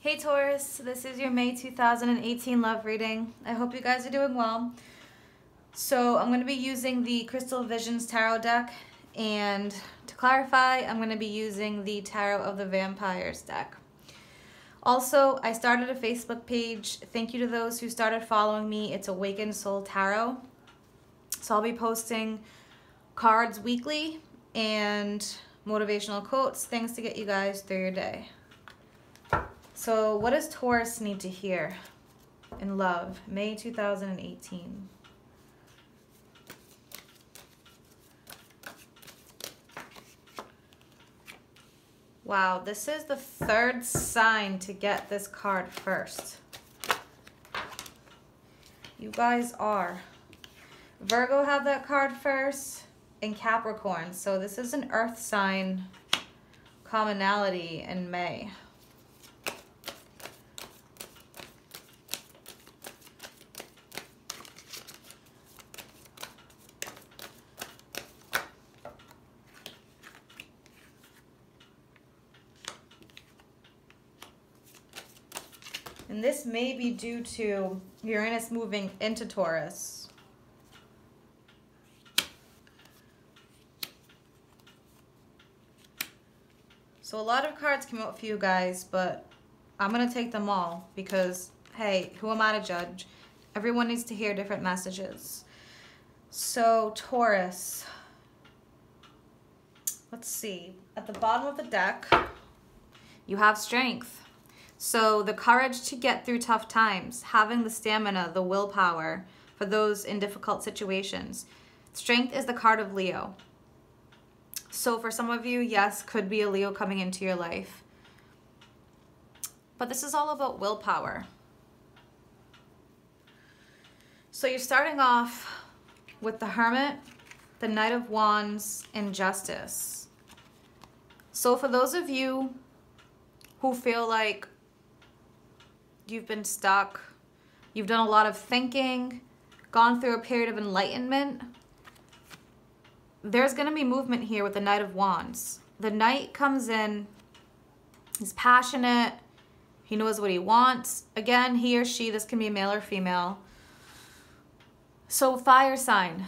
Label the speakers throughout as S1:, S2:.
S1: Hey Taurus, this is your May 2018 love reading. I hope you guys are doing well. So I'm going to be using the Crystal Visions Tarot deck, and to clarify, I'm going to be using the Tarot of the Vampires deck. Also, I started a Facebook page. Thank you to those who started following me. It's Awakened Soul Tarot. So I'll be posting cards weekly and motivational quotes, things to get you guys through your day. So what does Taurus need to hear in love? May 2018. Wow, this is the third sign to get this card first. You guys are. Virgo had that card first, and Capricorn. So this is an earth sign commonality in May. And this may be due to Uranus moving into Taurus. So a lot of cards came out for you guys, but I'm going to take them all because, hey, who am I to judge? Everyone needs to hear different messages. So Taurus, let's see. At the bottom of the deck, you have strength. So the courage to get through tough times, having the stamina, the willpower for those in difficult situations. Strength is the card of Leo. So for some of you, yes, could be a Leo coming into your life. But this is all about willpower. So you're starting off with the Hermit, the Knight of Wands, and Justice. So for those of you who feel like you've been stuck, you've done a lot of thinking, gone through a period of enlightenment, there's going to be movement here with the Knight of Wands. The Knight comes in, he's passionate, he knows what he wants. Again, he or she, this can be male or female. So fire sign,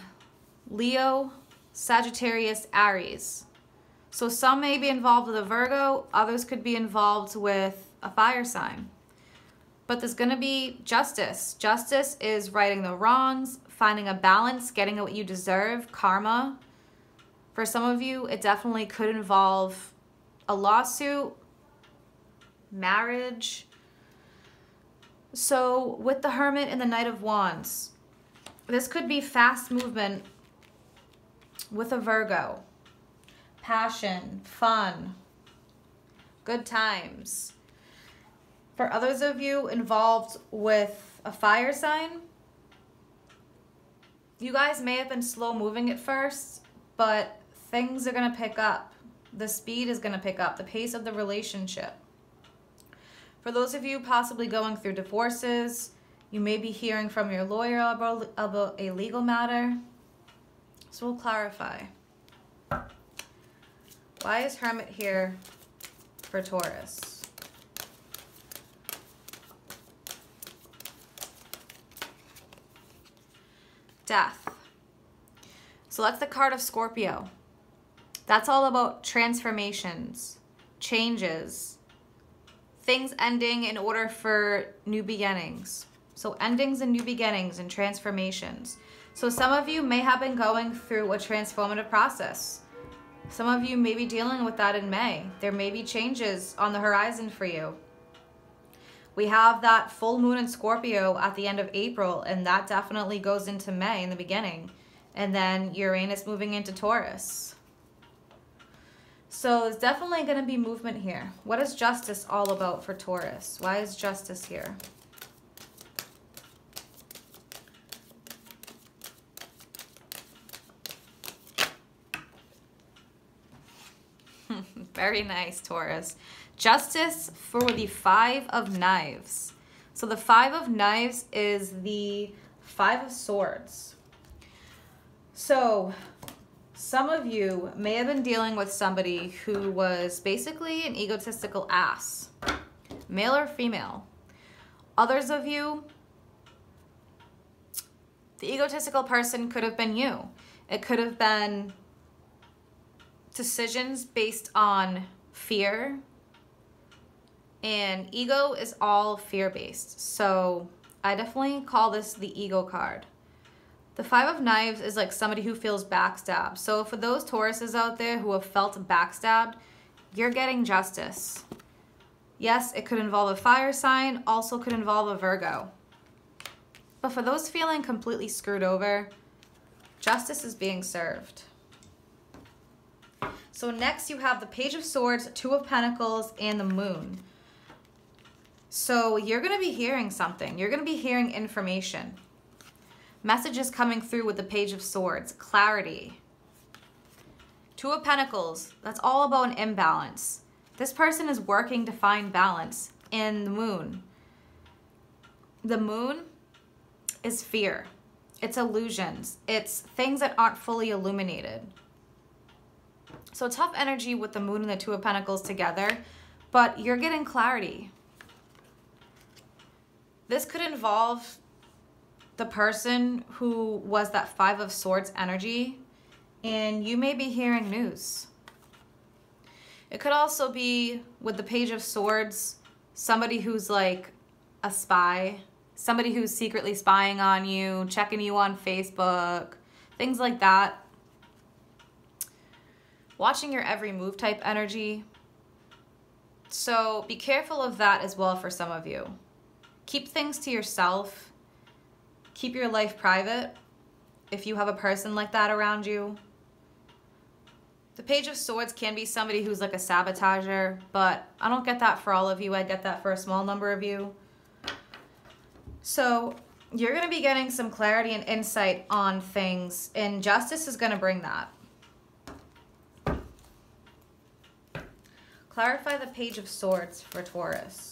S1: Leo, Sagittarius, Aries. So some may be involved with a Virgo, others could be involved with a fire sign. But there's going to be justice. Justice is righting the wrongs, finding a balance, getting what you deserve, karma. For some of you, it definitely could involve a lawsuit, marriage. So with the Hermit and the Knight of Wands, this could be fast movement with a Virgo. Passion, fun, good times. For others of you involved with a fire sign, you guys may have been slow moving at first, but things are going to pick up. The speed is going to pick up, the pace of the relationship. For those of you possibly going through divorces, you may be hearing from your lawyer about a legal matter. So we'll clarify. Why is Hermit here for Taurus? Death. So that's the card of Scorpio. That's all about transformations, changes, things ending in order for new beginnings. So endings and new beginnings and transformations. So some of you may have been going through a transformative process. Some of you may be dealing with that in May. There may be changes on the horizon for you. We have that full moon in Scorpio at the end of April, and that definitely goes into May in the beginning. And then Uranus moving into Taurus. So there's definitely going to be movement here. What is justice all about for Taurus? Why is justice here? Very nice, Taurus. Justice for the Five of Knives. So the Five of Knives is the Five of Swords. So some of you may have been dealing with somebody who was basically an egotistical ass. male or female. Others of you, the egotistical person could have been you. It could have been decisions based on fear. And ego is all fear-based. So I definitely call this the ego card. The Five of Knives is like somebody who feels backstabbed. So for those Tauruses out there who have felt backstabbed, you're getting justice. Yes, it could involve a fire sign, also could involve a Virgo. But for those feeling completely screwed over, justice is being served. So next you have the Page of Swords, Two of Pentacles, and the Moon. So you're going to be hearing something. You're going to be hearing information. Messages coming through with the Page of Swords. Clarity. Two of Pentacles. That's all about an imbalance. This person is working to find balance in the Moon. The Moon is fear. It's illusions. It's things that aren't fully illuminated. So tough energy with the Moon and the Two of Pentacles together, but you're getting clarity. This could involve the person who was that Five of Swords energy, and you may be hearing news. It could also be with the Page of Swords, somebody who's like a spy, somebody who's secretly spying on you, checking you on Facebook, things like that. Watching your every move type energy. So be careful of that as well for some of you. Keep things to yourself. Keep your life private if you have a person like that around you. The Page of Swords can be somebody who's like a sabotager, but I don't get that for all of you. I get that for a small number of you. So you're going to be getting some clarity and insight on things, and justice is going to bring that. Clarify the Page of Swords for Taurus.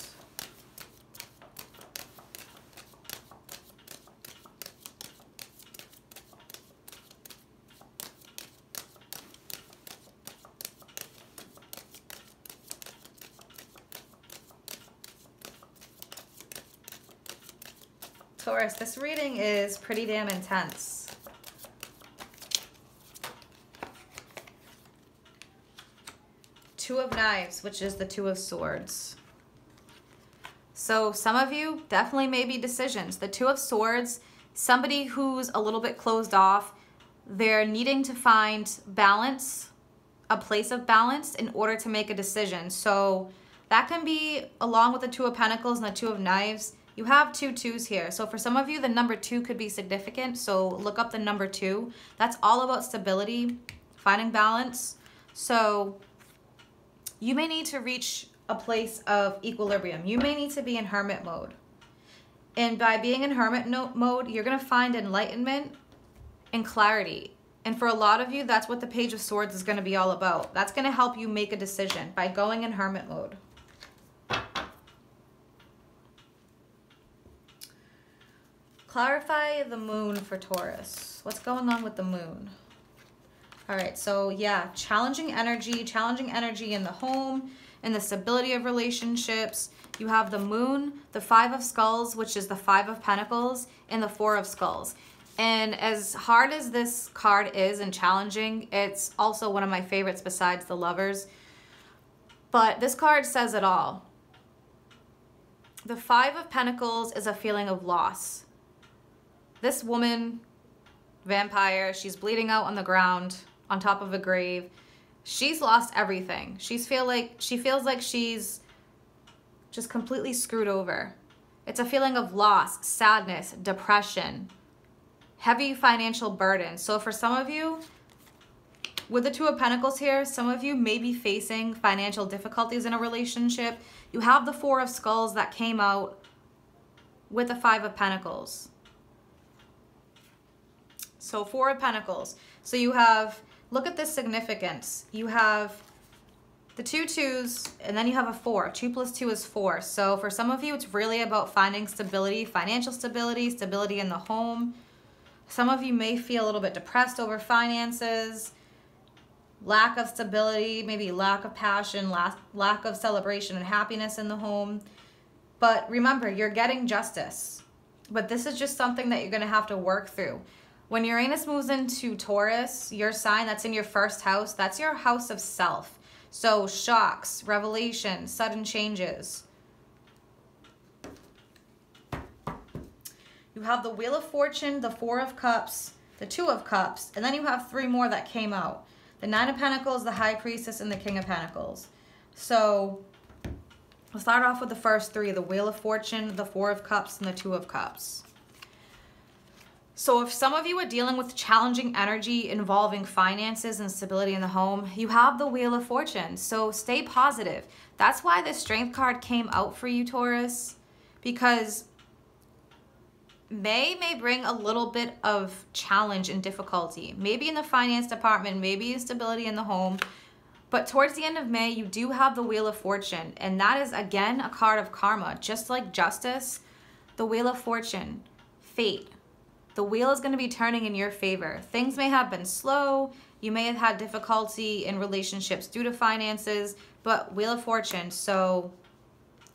S1: Taurus, this reading is pretty damn intense. Two of Knives, which is the Two of Swords. So some of you definitely may be decisions. The Two of Swords, somebody who's a little bit closed off, they're needing to find balance, a place of balance in order to make a decision. So that can be along with the Two of Pentacles and the Two of Knives. You have two twos here. So for some of you, the number 2 could be significant. So look up the number 2. That's all about stability, finding balance. So you may need to reach a place of equilibrium. You may need to be in hermit mode. And by being in hermit mode, you're going to find enlightenment and clarity. And for a lot of you, that's what the Page of Swords is going to be all about. That's going to help you make a decision by going in hermit mode. Clarify the Moon for Taurus. What's going on with the Moon? All right, so yeah, challenging energy in the home, and the stability of relationships. You have the Moon, the Five of Skulls, which is the Five of Pentacles, and the Four of Skulls. And as hard as this card is and challenging, it's also one of my favorites besides the Lovers. But this card says it all. The Five of Pentacles is a feeling of loss. This woman, vampire, she's bleeding out on the ground on top of a grave. She's lost everything. She feels like she's just completely screwed over. It's a feeling of loss, sadness, depression, heavy financial burden. So for some of you, with the Two of Pentacles here, some of you may be facing financial difficulties in a relationship. You have the Four of Skulls that came out with the Five of Pentacles. So Four of Pentacles. So you have, look at this significance. You have the two twos, and then you have a 4. 2 plus 2 is 4. So for some of you, it's really about finding stability, financial stability, stability in the home. Some of you may feel a little bit depressed over finances, lack of stability, maybe lack of passion, lack of celebration and happiness in the home. But remember, you're getting justice. But this is just something that you're going to have to work through. When Uranus moves into Taurus, your sign that's in your first house, that's your house of self. So shocks, revelations, sudden changes. You have the Wheel of Fortune, the Four of Cups, the Two of Cups, and then you have three more that came out. The Nine of Pentacles, the High Priestess, and the King of Pentacles. So we'll start off with the first three, the Wheel of Fortune, the Four of Cups, and the Two of Cups. So if some of you are dealing with challenging energy involving finances and stability in the home, you have the Wheel of Fortune. So stay positive. That's why the Strength card came out for you, Taurus, because May bring a little bit of challenge and difficulty. Maybe in the finance department, maybe instability in the home. But towards the end of May, you do have the Wheel of Fortune. And that is, again, a card of karma. Just like justice, the Wheel of Fortune, fate. The wheel is going to be turning in your favor. Things may have been slow. You may have had difficulty in relationships due to finances, but Wheel of Fortune. So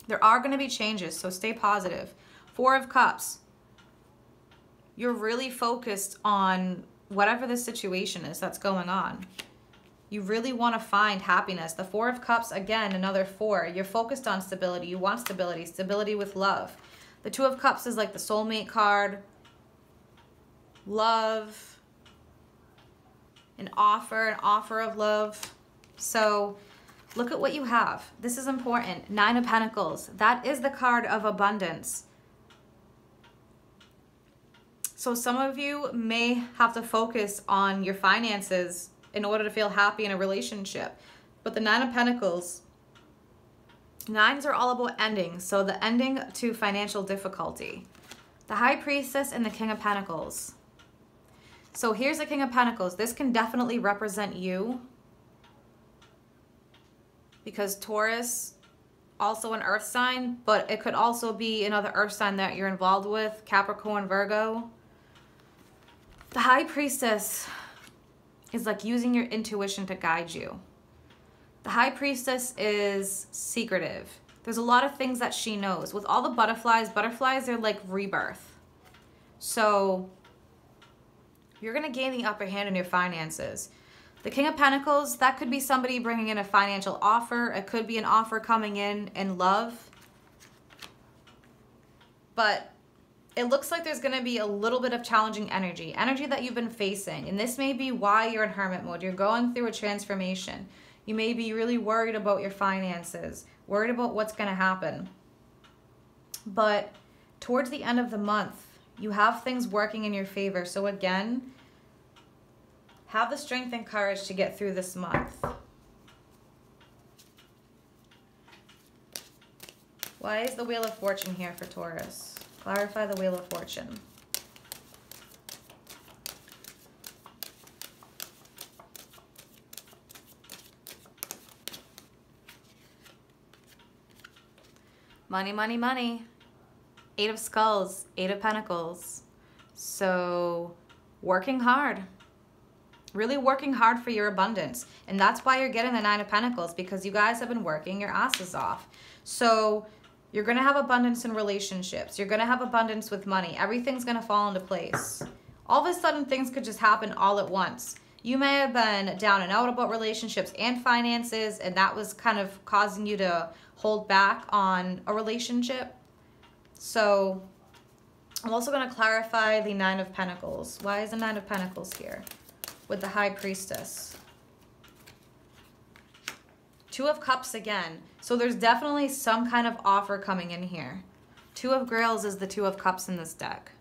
S1: there are going to be changes, so stay positive. Four of Cups. You're really focused on whatever the situation is that's going on. You really want to find happiness. The Four of Cups, again, another four. You're focused on stability. You want stability, stability with love. The Two of Cups is like the soulmate card. Love, an offer of love. So look at what you have. This is important. Nine of Pentacles. That is the card of abundance. So some of you may have to focus on your finances in order to feel happy in a relationship. But the Nine of Pentacles, nines are all about endings. So the ending to financial difficulty. The High Priestess and the King of Pentacles. So here's the King of Pentacles. This can definitely represent you, because Taurus, also an earth sign, but it could also be another earth sign that you're involved with, Capricorn, Virgo. The High Priestess is like using your intuition to guide you. The High Priestess is secretive. There's a lot of things that she knows. With all the butterflies are like rebirth. So you're going to gain the upper hand in your finances. The King of Pentacles, that could be somebody bringing in a financial offer. It could be an offer coming in love. But it looks like there's going to be a little bit of challenging energy that you've been facing. And this may be why you're in hermit mode. You're going through a transformation. You may be really worried about your finances, worried about what's going to happen. But towards the end of the month, you have things working in your favor. So again, have the strength and courage to get through this month. Why is the Wheel of Fortune here for Taurus? Clarify the Wheel of Fortune. Money, money, money. Eight of Skulls, Eight of Pentacles. So working hard. Really working hard for your abundance. And that's why you're getting the Nine of Pentacles, because you guys have been working your asses off. So you're going to have abundance in relationships. You're going to have abundance with money. Everything's going to fall into place. All of a sudden, things could just happen all at once. You may have been down and out about relationships and finances, and that was kind of causing you to hold back on a relationship. So I'm also going to clarify the Nine of Pentacles. Why is the Nine of Pentacles here with the High Priestess? Two of Cups again. So there's definitely some kind of offer coming in here. Two of Grails is the Two of Cups in this deck.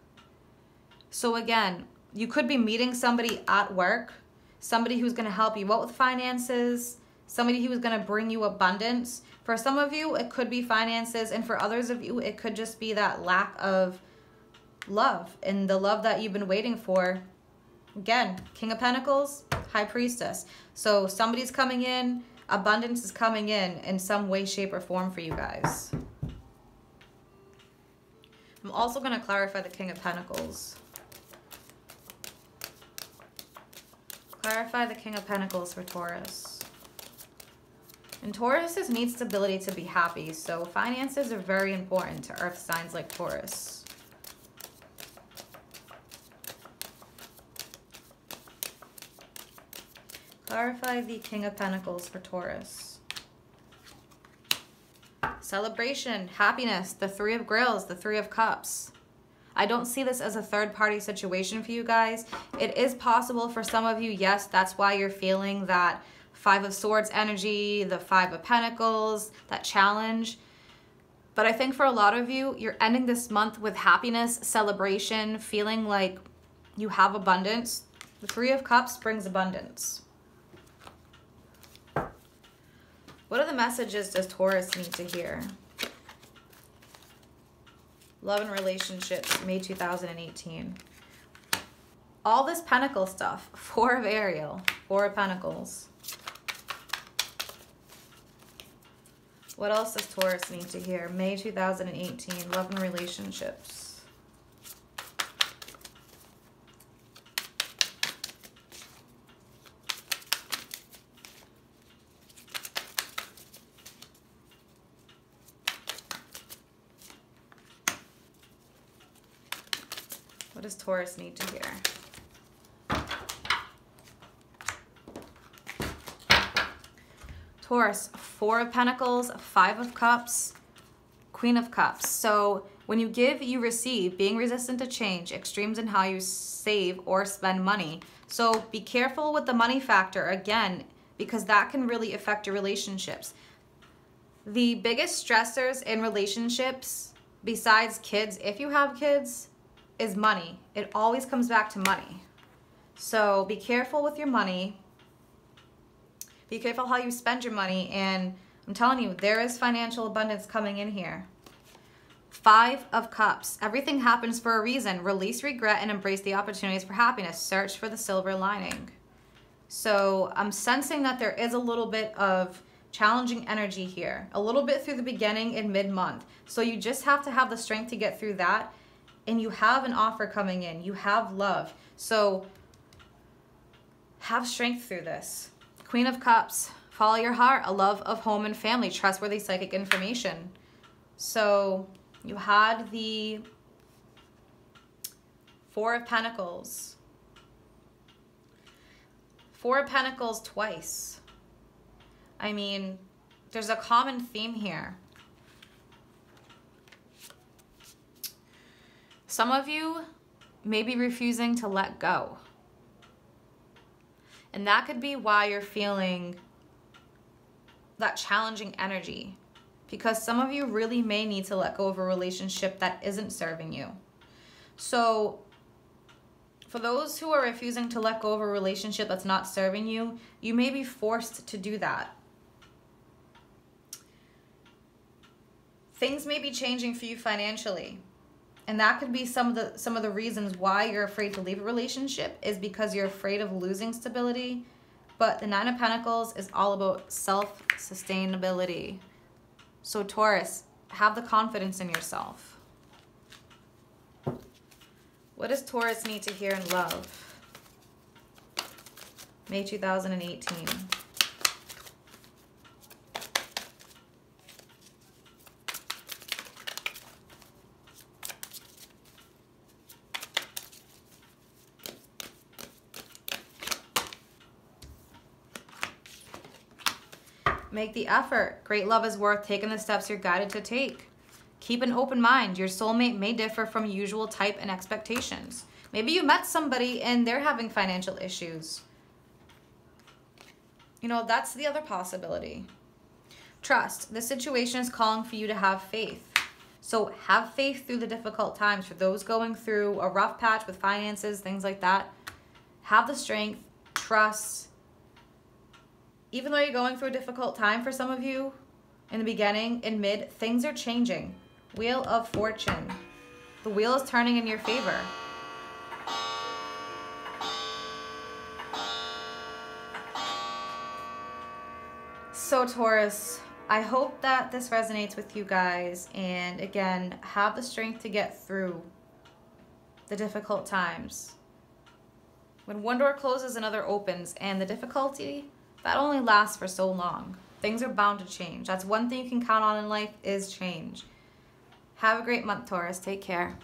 S1: So again, you could be meeting somebody at work, somebody who's going to help you out with finances, somebody who's going to bring you abundance. For some of you, it could be finances, and for others of you, it could just be that lack of love and the love that you've been waiting for. Again, King of Pentacles, High Priestess. So somebody's coming in, abundance is coming in some way, shape, or form for you guys. I'm also going to clarify the King of Pentacles. Clarify the King of Pentacles for Taurus. And Taurus needs stability to be happy. So finances are very important to earth signs like Taurus. Clarify the King of Pentacles for Taurus. Celebration, happiness, the Three of Grails, the Three of Cups. I don't see this as a third-party situation for you guys. It is possible for some of you, yes, that's why you're feeling that Five of Swords energy, the Five of Pentacles, that challenge. But I think for a lot of you, you're ending this month with happiness, celebration, feeling like you have abundance. The Three of Cups brings abundance. What are the messages does Taurus need to hear? Love and relationships, May 2018. All this pentacle stuff. Four of Ariel, Four of Pentacles. What else does Taurus need to hear? May 2018, love and relationships. What does Taurus need to hear? Taurus, Four of Pentacles, Five of Cups, Queen of Cups. So when you give, you receive, being resistant to change, extremes in how you save or spend money. So be careful with the money factor, again, because that can really affect your relationships. The biggest stressors in relationships, besides kids, if you have kids, is money. It always comes back to money. So be careful with your money. Be careful how you spend your money. And I'm telling you, there is financial abundance coming in here. Five of Cups. Everything happens for a reason. Release regret and embrace the opportunities for happiness. Search for the silver lining. So I'm sensing that there is a little bit of challenging energy here. A little bit through the beginning and mid-month. So you just have to have the strength to get through that. And you have an offer coming in. You have love. So have strength through this. Queen of Cups. Follow your heart. A love of home and family. Trustworthy psychic information. So you had the Four of Pentacles. Four of Pentacles twice. I mean, there's a common theme here. Some of you may be refusing to let go. And that could be why you're feeling that challenging energy. Because some of you really may need to let go of a relationship that isn't serving you. So for those who are refusing to let go of a relationship that's not serving you, you may be forced to do that. Things may be changing for you financially. And that could be some of the reasons why you're afraid to leave a relationship, is because you're afraid of losing stability. But the Nine of Pentacles is all about self-sustainability. So Taurus, have the confidence in yourself. What does Taurus need to hear in love? May 2018. Make the effort. Great love is worth taking the steps you're guided to take. Keep an open mind. Your soulmate may differ from usual type and expectations. Maybe you met somebody and they're having financial issues. You know, that's the other possibility. Trust. This situation is calling for you to have faith. So have faith through the difficult times. For those going through a rough patch with finances, things like that, have the strength, trust. Even though you're going through a difficult time for some of you, in the beginning, in mid, things are changing. Wheel of Fortune. The wheel is turning in your favor. So Taurus, I hope that this resonates with you guys. And again, have the strength to get through the difficult times. When one door closes, another opens. And the difficulty, that only lasts for so long. Things are bound to change. That's one thing you can count on in life is change. Have a great month, Taurus. Take care.